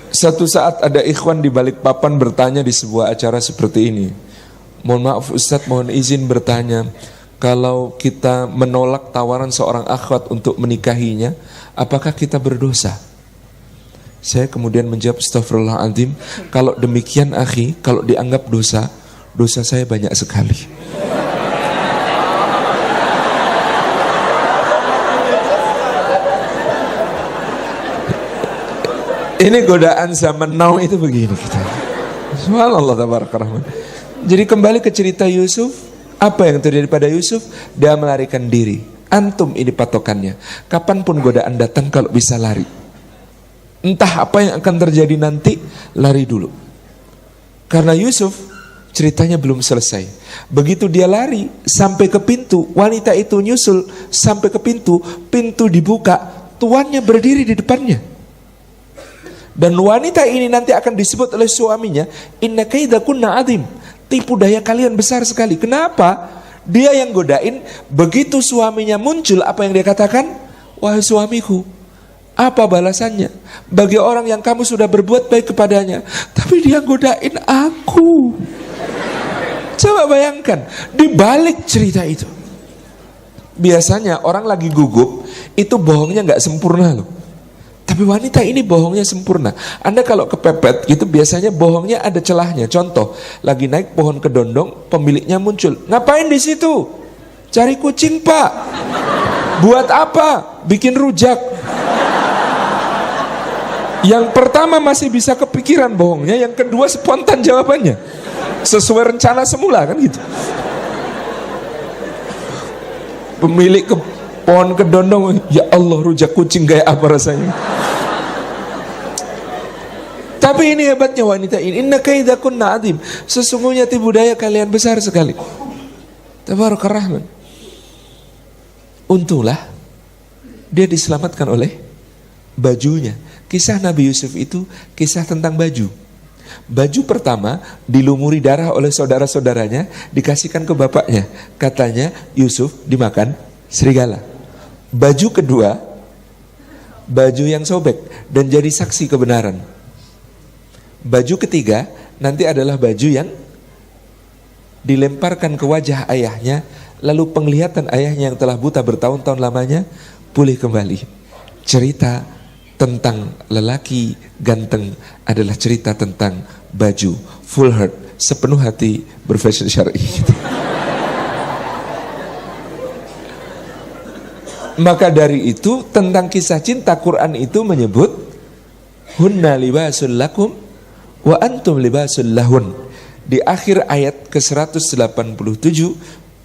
Satu saat ada ikhwan di Balikpapan bertanya di sebuah acara seperti ini. Mohon maaf Ustadz, mohon izin bertanya, kalau kita menolak tawaran seorang akhwat untuk menikahinya, apakah kita berdosa? Saya kemudian menjawab, astagfirullahaladzim, kalau demikian akhi, kalau dianggap dosa, dosa saya banyak sekali. Ini godaan zaman now itu begini kita. Subhanallah tabarakallah. Jadi kembali ke cerita Yusuf, apa yang terjadi pada Yusuf? Dia melarikan diri. Antum ini patokannya. Kapanpun godaan datang, kalau bisa lari. Entah apa yang akan terjadi nanti, lari dulu. Karena Yusuf ceritanya belum selesai. Begitu dia lari sampai ke pintu, wanita itu nyusul sampai ke pintu, pintu dibuka, tuannya berdiri di depannya. Dan wanita ini nanti akan disebut oleh suaminya, inna kaidakunna azim, tipu daya kalian besar sekali. Kenapa? Dia yang godain. Begitu suaminya muncul, apa yang dia katakan? Wahai suamiku, apa balasannya bagi orang yang kamu sudah berbuat baik kepadanya, tapi dia godain aku. Coba bayangkan, di balik cerita itu, biasanya orang lagi gugup itu bohongnya nggak sempurna loh. Tapi wanita ini bohongnya sempurna. Anda kalau kepepet gitu biasanya bohongnya ada celahnya. Contoh, lagi naik pohon kedondong, pemiliknya muncul. Ngapain di situ? Cari kucing pak. Buat apa? Bikin rujak. Yang pertama masih bisa kepikiran bohongnya, yang kedua spontan jawabannya. Sesuai rencana semula kan gitu. Pemilik pohon kedondong, ya Allah rujak kucing kayak apa rasanya. Tapi ini hebatnya wanita ini, inna kaidakunna azim, sesungguhnya tipu daya kalian besar sekali. Tabarakar Rahman. Untunglah dia diselamatkan oleh bajunya. Kisah Nabi Yusuf itu kisah tentang baju. Baju pertama dilumuri darah oleh saudara-saudaranya, dikasihkan ke bapaknya. Katanya Yusuf dimakan serigala. Baju kedua, baju yang sobek dan jadi saksi kebenaran. Baju ketiga nanti adalah baju yang dilemparkan ke wajah ayahnya, lalu penglihatan ayahnya yang telah buta bertahun-tahun lamanya pulih kembali. Cerita tentang lelaki ganteng adalah cerita tentang baju. Full heart, sepenuh hati berfashion syar'i. Maka dari itu tentang kisah cinta, Quran itu menyebut hunna libasul lakum wa antum libasul lahun. Di akhir ayat ke-187,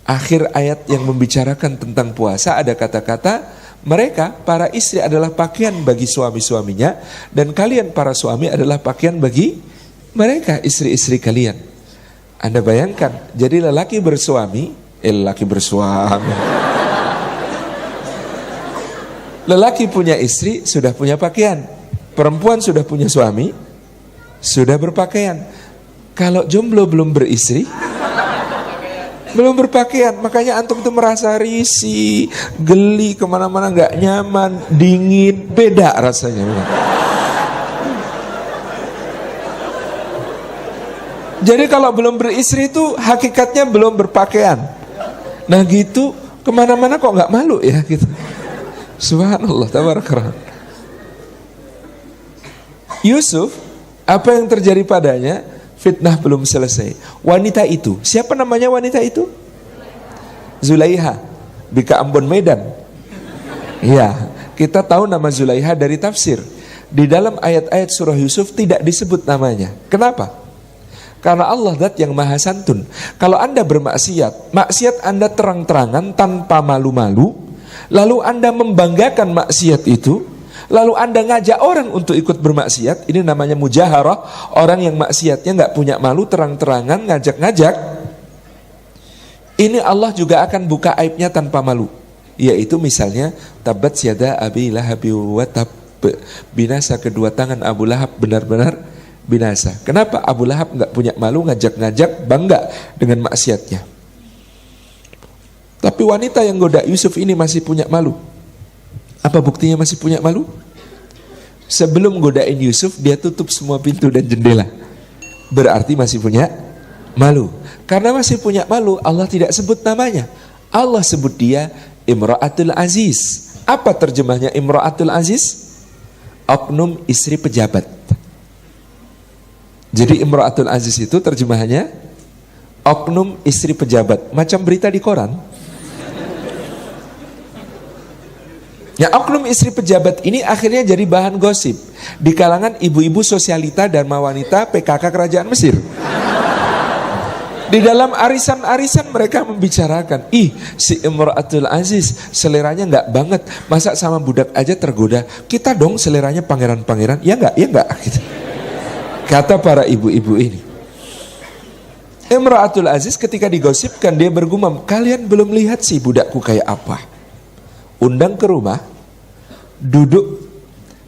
akhir ayat yang membicarakan tentang puasa, ada kata-kata, mereka para istri adalah pakaian bagi suami-suaminya, dan kalian para suami adalah pakaian bagi mereka istri-istri kalian. Anda bayangkan, jadi lelaki bersuami, lelaki punya istri, sudah punya pakaian. Perempuan sudah punya suami, sudah berpakaian. Kalau jomblo belum beristri, belum berpakaian. Makanya antum tuh merasa risih, geli, kemana-mana gak nyaman, dingin, beda rasanya. Jadi kalau belum beristri itu hakikatnya belum berpakaian. Nah gitu, kemana-mana kok gak malu ya gitu. Subhanallah, tabarakallah. Yusuf, apa yang terjadi padanya? Fitnah belum selesai. Wanita itu, siapa namanya wanita itu? Zulaiha, bika Ambon Medan. Ya, kita tahu nama Zulaiha dari tafsir. Di dalam ayat-ayat surah Yusuf tidak disebut namanya. Kenapa? Karena Allah zat yang maha santun. Kalau Anda bermaksiat, maksiat Anda terang-terangan tanpa malu-malu, lalu Anda membanggakan maksiat itu, lalu Anda ngajak orang untuk ikut bermaksiat, ini namanya mujaharah. Orang yang maksiatnya gak punya malu, terang-terangan ngajak-ngajak, ini Allah juga akan buka aibnya tanpa malu. Yaitu misalnya tabat yada abi lahabi wa tab, binasa kedua tangan Abu Lahab benar-benar binasa. Kenapa? Abu Lahab gak punya malu, ngajak-ngajak, bangga dengan maksiatnya. Tapi wanita yang goda Yusuf ini masih punya malu. Apa buktinya masih punya malu? Sebelum godain Yusuf, dia tutup semua pintu dan jendela. Berarti masih punya malu. Karena masih punya malu, Allah tidak sebut namanya. Allah sebut dia Imra'atul Aziz. Apa terjemahnya Imra'atul Aziz? Oknum istri pejabat. Jadi Imra'atul Aziz itu terjemahannya oknum istri pejabat. Macam berita di koran. Ya, oknum istri pejabat ini akhirnya jadi bahan gosip di kalangan ibu-ibu sosialita dan wanita PKK kerajaan Mesir. Di dalam arisan-arisan mereka membicarakan, si Imra'atul Aziz seleranya nggak banget, masa sama budak aja tergoda, kita dong seleranya pangeran-pangeran, ya nggak, gitu. Kata para ibu-ibu ini. Imra'atul Aziz ketika digosipkan dia bergumam, kalian belum lihat sih budakku kayak apa. Undang ke rumah, duduk,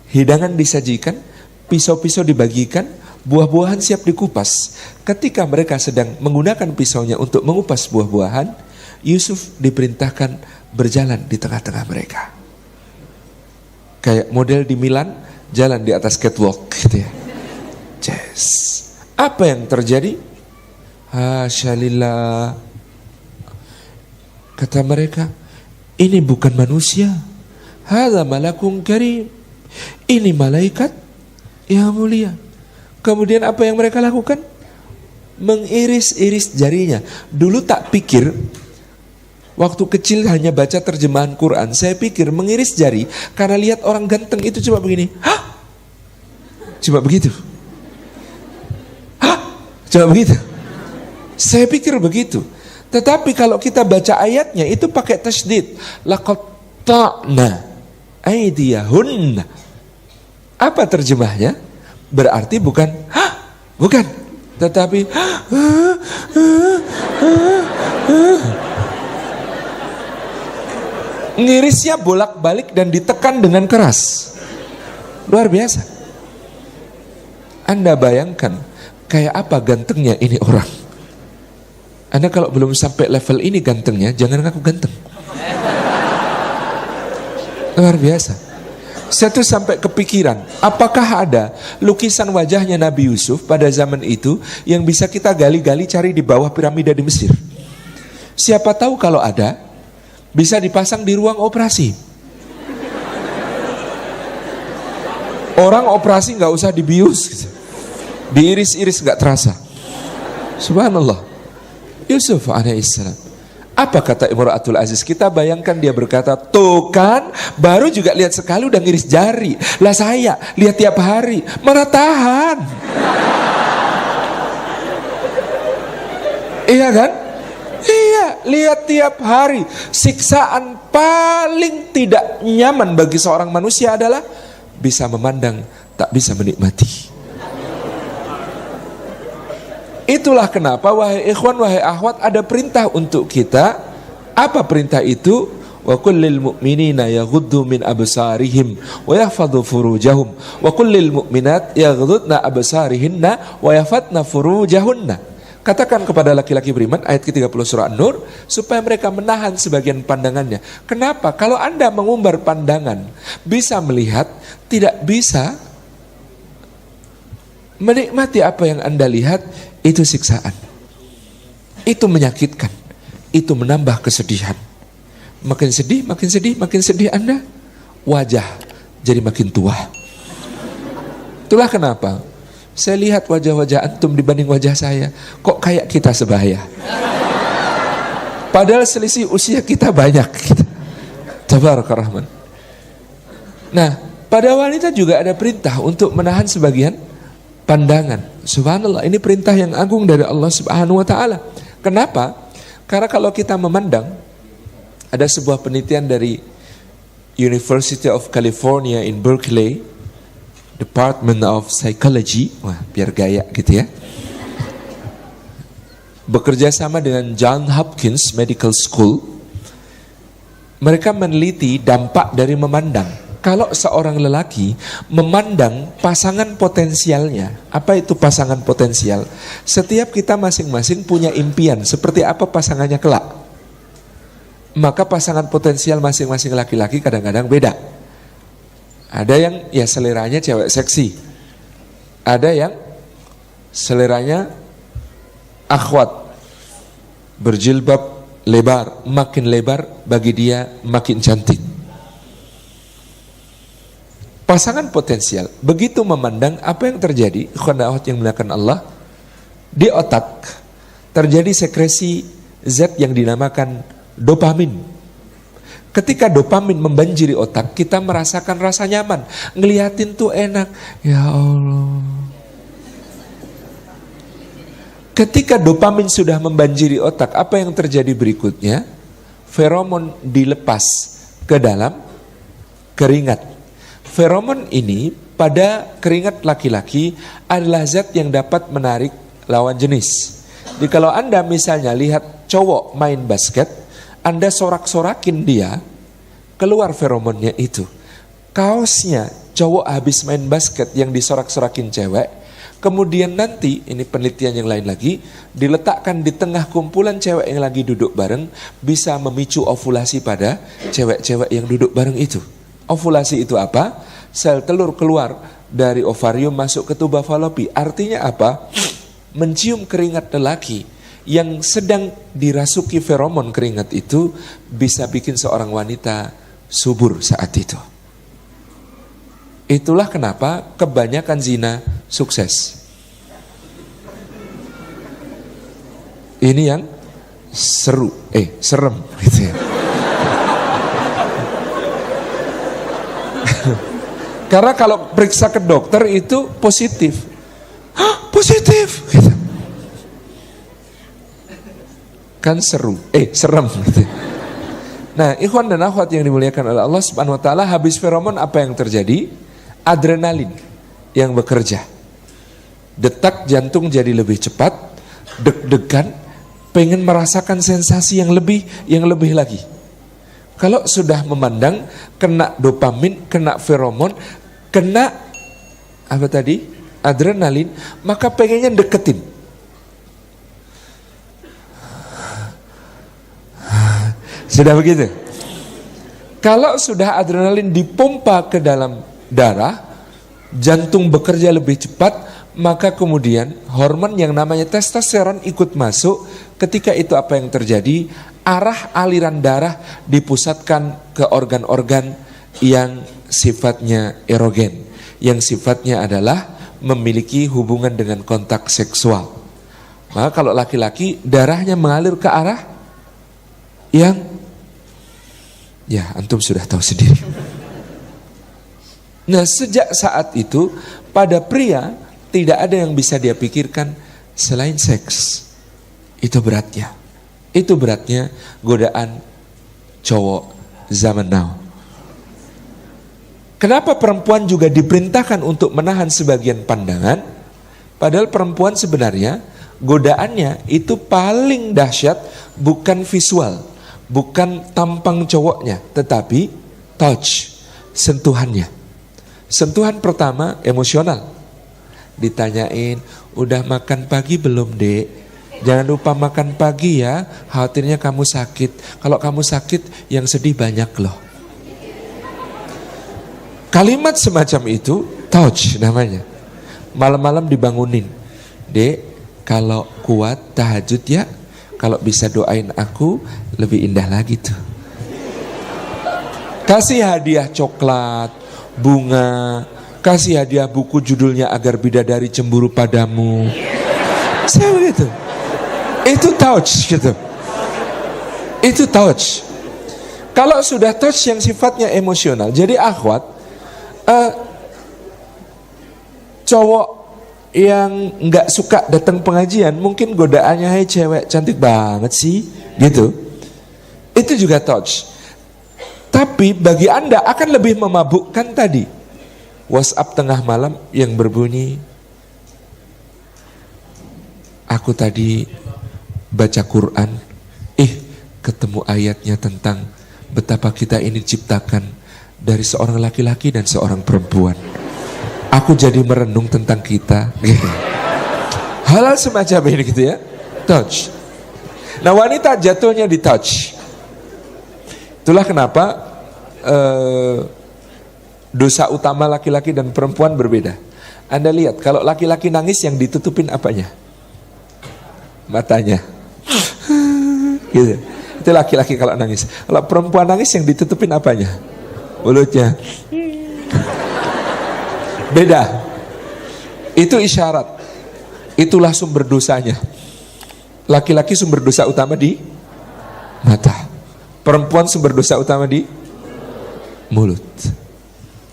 hidangan disajikan, pisau-pisau dibagikan, buah-buahan siap dikupas. Ketika mereka sedang menggunakan pisaunya untuk mengupas buah-buahan, Yusuf diperintahkan berjalan di tengah-tengah mereka. Kayak model di Milan, jalan di atas catwalk gitu ya. Yes. Apa yang terjadi? Hasyalillah. Kata mereka, ini bukan manusia. Hadza malakun karim. Ini malaikat yang mulia. Kemudian apa yang mereka lakukan? Mengiris-iris jarinya. Dulu tak pikir, waktu kecil hanya baca terjemahan Quran, saya pikir mengiris jari karena lihat orang ganteng itu coba begini. Hah? Coba begitu. Hah? Coba begitu. Saya pikir begitu. Tetapi kalau kita baca ayatnya itu pakai tasydid. Laqad ta'na aydiyahunna. Apa terjemahnya? Berarti bukan bukan, tetapi ngirisnya bolak-balik dan ditekan dengan keras. Luar biasa. Anda bayangkan kayak apa gantengnya ini orang. Anda kalau belum sampai level ini gantengnya, jangan ngaku ganteng. Luar biasa. Saya tuh sampai kepikiran, apakah ada lukisan wajahnya Nabi Yusuf pada zaman itu yang bisa kita gali-gali cari di bawah piramida di Mesir? Siapa tahu kalau ada, bisa dipasang di ruang operasi. Orang operasi nggak usah dibius, diiris-iris nggak terasa. Subhanallah. Yusuf alaihissalam. Apa kata Imra'atul Aziz? Kita bayangkan dia berkata, tuh kan, baru juga lihat sekali udah ngiris jari. Lah saya lihat tiap hari, mana tahan? Iya kan? Iya, lihat tiap hari. Siksaan paling tidak nyaman bagi seorang manusia adalah bisa memandang, tak bisa menikmati. Itulah kenapa wahai ikhwan, wahai akhwat, ada perintah untuk kita. Apa perintah itu? Wa kullil mu'minina yaghuddu min absarihim wa yahfadhu furujahum wa kullil mu'minat yaghuddna absarihinna wa yahfadna furujahunna. Katakan kepada laki-laki beriman, ayat ke-30 surah An-Nur, supaya mereka menahan sebagian pandangannya. Kenapa? Kalau Anda mengumbar pandangan, bisa melihat, tidak bisa menikmati apa yang Anda lihat, itu siksaan. Itu menyakitkan. Itu menambah kesedihan. Makin sedih, makin sedih, makin sedih Anda, wajah jadi makin tua. Itulah kenapa saya lihat wajah-wajah antum dibanding wajah saya, kok kayak kita sebaya. Padahal selisih usia kita banyak. Tabarakar Rahman. Nah, pada wanita juga ada perintah untuk menahan sebagian pandangan. Subhanallah, ini perintah yang agung dari Allah Subhanahu wa taala. Kenapa? Karena kalau kita memandang, ada sebuah penelitian dari University of California in Berkeley, Department of Psychology, wah biar gaya gitu ya, bekerja sama dengan Johns Hopkins Medical School. Mereka meneliti dampak dari memandang. Kalau seorang lelaki memandang pasangan potensialnya, apa itu pasangan potensial? Setiap kita masing-masing punya impian seperti apa pasangannya kelak. Maka pasangan potensial masing-masing laki-laki kadang-kadang beda. Ada yang ya seleranya cewek seksi. Ada yang seleranya akhwat, berjilbab lebar, makin lebar bagi dia makin cantik. Pasangan potensial begitu memandang, apa yang terjadi? Ikhwan yang dimuliakan Allah, di otak terjadi sekresi zat yang dinamakan dopamin. Ketika dopamin membanjiri otak, kita merasakan rasa nyaman, ngeliatin tuh enak. Ya Allah. Ketika dopamin sudah membanjiri otak, apa yang terjadi berikutnya? Feromon dilepas ke dalam keringat. Feromon ini pada keringat laki-laki adalah zat yang dapat menarik lawan jenis. Jadi kalau Anda misalnya lihat cowok main basket, Anda sorak-sorakin dia, keluar feromonnya itu. Kaosnya cowok habis main basket yang disorak-sorakin cewek, kemudian nanti, ini penelitian yang lain lagi, diletakkan di tengah kumpulan cewek yang lagi duduk bareng, bisa memicu ovulasi pada cewek-cewek yang duduk bareng itu. Ovulasi itu apa? Sel telur keluar dari ovarium masuk ke tuba falopi. Artinya apa? Mencium keringat lelaki yang sedang dirasuki feromon keringat itu bisa bikin seorang wanita subur saat itu. Itulah kenapa kebanyakan zina sukses. Ini yang serem gitu ya. Karena kalau periksa ke dokter itu positif. Hah, positif gitu. Kan serem gitu. Nah, ikhwan dan akhwat yang dimuliakan oleh Allah Subhanahu wa taala, habis feromon apa yang terjadi? Adrenalin yang bekerja. Detak jantung jadi lebih cepat, deg-degan, pengen merasakan sensasi yang lebih lagi. Kalau sudah memandang kena dopamin, kena feromon, kena apa tadi? Adrenalin, maka pengennya deketin. Sudah begitu? Kalau sudah adrenalin dipompa ke dalam darah, jantung bekerja lebih cepat, maka kemudian hormon yang namanya testosteron ikut masuk. Ketika itu apa yang terjadi? Arah aliran darah dipusatkan ke organ-organ yang sifatnya erogen, yang sifatnya adalah memiliki hubungan dengan kontak seksual. Maka kalau laki-laki darahnya mengalir ke arah yang ya antum sudah tahu sendiri. Nah, sejak saat itu pada pria tidak ada yang bisa dia pikirkan selain seks. Itu beratnya. Itu beratnya godaan cowok zaman now. Kenapa perempuan juga diperintahkan untuk menahan sebagian pandangan? Padahal perempuan sebenarnya godaannya itu paling dahsyat bukan visual, bukan tampang cowoknya, tetapi touch, sentuhannya. Sentuhan pertama emosional. Ditanyain, udah makan pagi belum dek? Jangan lupa makan pagi ya, khawatirnya kamu sakit. Kalau kamu sakit yang sedih banyak loh. Kalimat semacam itu touch namanya. Malam-malam dibangunin. Dek, kalau kuat tahajud ya. Kalau bisa doain aku lebih indah lagi tuh. Kasih hadiah coklat, bunga, kasih hadiah buku judulnya Agar Bidadari Cemburu Padamu. Saya begitu. Itu touch gitu. Itu touch. Kalau sudah touch yang sifatnya emosional, jadi akhwat, cowok yang nggak suka datang pengajian, mungkin godaannya, hai cewek cantik banget sih, gitu. Itu juga touch. Tapi bagi Anda akan lebih memabukkan tadi WhatsApp tengah malam yang berbunyi, aku tadi baca Quran, ketemu ayatnya tentang betapa kita ini diciptakan dari seorang laki-laki dan seorang perempuan. Aku jadi merenung tentang kita. Hal semacam ini gitu ya. Touch. Nah, wanita jatuhnya di touch. Itulah kenapa Dosa utama laki-laki dan perempuan berbeda. Anda lihat, kalau laki-laki nangis yang ditutupin apanya? Matanya. Gitu. Itu laki-laki kalau nangis. Kalau perempuan nangis yang ditutupin apanya? Mulutnya. Beda. Itu isyarat. Itulah sumber dosanya. Laki-laki sumber dosa utama di mata. Perempuan sumber dosa utama di mulut.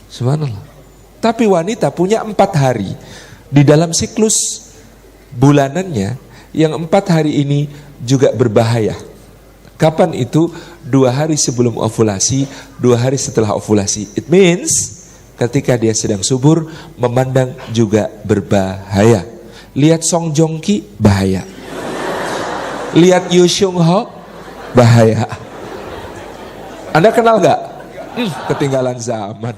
Subhanallah. Tapi wanita punya 4 hari di dalam siklus bulanannya, yang 4 hari ini juga berbahaya. Kapan itu? 2 hari sebelum ovulasi, 2 hari setelah ovulasi. It means ketika dia sedang subur, memandang juga berbahaya. Lihat Song Joong Ki, bahaya. Lihat Yoo Seung Ho, bahaya. Anda kenal gak? Ketinggalan zaman.